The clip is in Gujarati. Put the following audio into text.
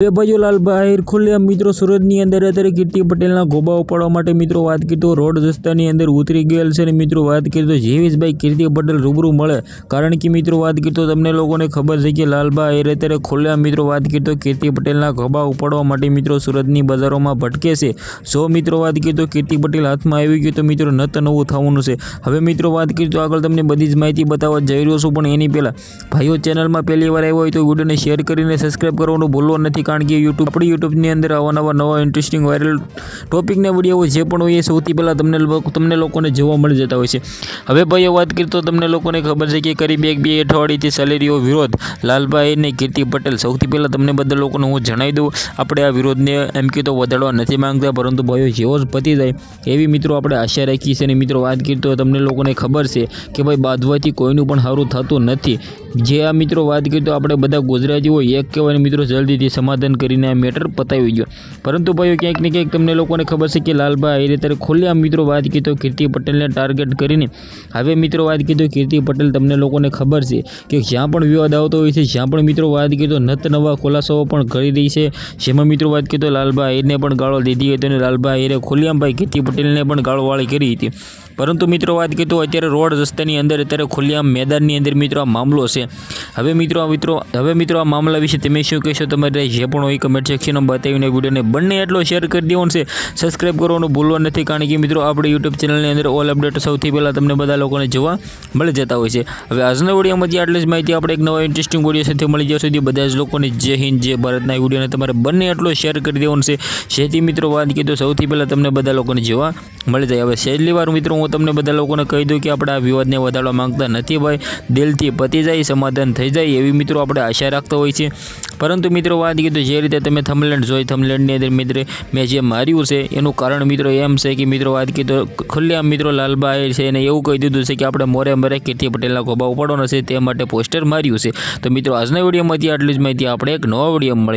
હવે ભાઈઓ લાલભાઈ ખુલ્લેઆમ મિત્રો સુરતની અંદર અત્યારે કીર્તિ પટેલના ગોબા ઉપાડવા માટે મિત્રો વાત કરી તો રોડ રસ્તાની અંદર ઉતરી ગયેલ છે અને મિત્રો વાત કરી તો જેવીશભાઈ કીર્તિ પટેલ રૂબરૂ મળે કારણ કે મિત્રો વાત કરી તો તમને લોકોને ખબર છે કે લાલભાઈ અત્યારે ખુલ્લેઆમ મિત્રો વાત કરી તો કીર્તિ પટેલના ગોબા ઉપાડવા માટે મિત્રો સુરતની બજારોમાં ભટકે છે। સો મિત્રો વાત કરી તો કીર્તિ પટેલ હાથમાં આવી ગયું તો મિત્રો નત નવું થવાનું છે। હવે મિત્રો વાત કરી તો આગળ તમને બધી જ માહિતી બતાવવા જઈ રહ્યો છું, પણ એની પહેલાં ભાઈઓ ચેનલમાં પહેલી વાર આવ્યો હોય તો વિડીયોને શેર કરીને સબસ્ક્રાઈબ કરવાનું ભૂલવો નથી, કારણ કે આપણી યુટ્યુબની અંદર નવા ઇન્ટરેસ્ટિંગ વાયરલ ટોપિકના વિડીયો જે પણ હોય એ સૌથી પહેલાં તમને લોકોને જોવા મળી જતા હોય છે। હવે ભાઈઓ વાત કરીએ તો તમને લોકોને ખબર છે કે કરીબ 1-2 અઠવાડિયેથી ચાલી રહ્યો વિરોધ લાલભાઈ અને કીર્તિ પટેલ। સૌથી પહેલાં તમને બધા લોકોને હું જણાવી દઉં, આપણે આ વિરોધને એમ કે તો વધારવા નથી માંગતા, પરંતુ ભાઈઓ જેવો જ પતી જાય એવી મિત્રો આપણે આશા રાખી છે। અને મિત્રો વાત કરીએ તો તમને લોકોને ખબર છે કે ભાઈ બાંધવાથી કોઈનું પણ સારું થતું નથી। જે આ મિત્રો વાત કરીએ તો આપણે બધા ગુજરાતી હોય એક કહેવાય મિત્રો જલ્દીથી સમાધાન કરીને આ મેટર પતાવી ગયો, પરંતુ ભાઈઓ ક્યાંક ને ક્યાંક તમને લોકોને ખબર છે કે લાલભાઈ અત્યારે ખુલ્લેઆમ મિત્રો વાત કરીએ તો કીર્તિ પટેલને ટાર્ગેટ કરીને હવે મિત્રો વાત કરીએ તો કીર્તિ પટેલ તમને લોકોને ખબર છે કે જ્યાં પણ વિવાદ આવતો હોય છે, જ્યાં પણ મિત્રો વાત કરીએ તો નત નવા ખુલાસાઓ પણ કરી રહી છે। જેમાં મિત્રો વાત કરીએ તો લાલભાઈને પણ ગાળો દીધી હતી અને લાલભાઈ ખુલ્લેઆમ ભાઈ કીર્તિ પટેલને પણ ગાળોવાળી કરી હતી, પરંતુ મિત્રો વાત કરીએ તો અત્યારે રોડ રસ્તાની અંદર અત્યારે ખુલ્લેઆમ મેદાનની અંદર મિત્રો આ મામલો છે। હવે મિત્રો આ મામલા વિશે તમે શું કહેશો? તમારે જે પણ હોય કમેન્ટ સેક્શનમાં બતાવીને વિડીયોને બંને એટલો શેર કરી દેવાનો છે, સબસ્ક્રાઈબ કરવાનું ભૂલવા નથી, કારણ કે મિત્રો આપણી યુટ્યુબ ચેનલની અંદર ઓલ અપડેટ સૌથી પહેલાં તમને બધા લોકોને જોવા મળી જતા હોય છે। હવે આજના વિડીયોમાંથી આટલી જ માહિતી, આપણે એક નવા ઇન્ટરેસ્ટિંગ વિડીયો સાથે મળી જશે સુધી બધા જ લોકોને જય હિન્દ જય ભારતના વિડીયોને તમારે બંને એટલો શેર કરી દેવાનો છે, જેથી મિત્રો વાત કરીએ તો સૌથી પહેલાં તમને બધા લોકોને જોવા મળી જાય। હવે છેલ્લી વાર મિત્રો હું તમને બધા લોકોને કહી દઉં કે આપણે આ વિવાદને વધારવા માંગતા નથી ભાઈ, દિલથી પતી જાય સમાધાન થઈ જાય એવી મિત્રો આપણે આશા રાખતા હોય છે, પરંતુ મિત્રો વાત કરીએ તો જે રીતે તમે થંબનેલ જોઈ થંબનેલની અંદર મિત્રો મેં જે માર્યું છે એનું કારણ મિત્રો એમ છે કે મિત્રો વાત કરીએ તો ખુલ્લેઆમ મિત્રો લાલભાઈ છે એને એવું કહી દીધું છે કે આપણે મોરે કીર્તિ પટેલના ગોબા ઉપાડવાનો છે, તે માટે પોસ્ટર માર્યું છે। તો મિત્રો આજના વિડીયોમાંથી આટલી જ માહિતી, આપણે એક નવા વિડીયો મળીએ।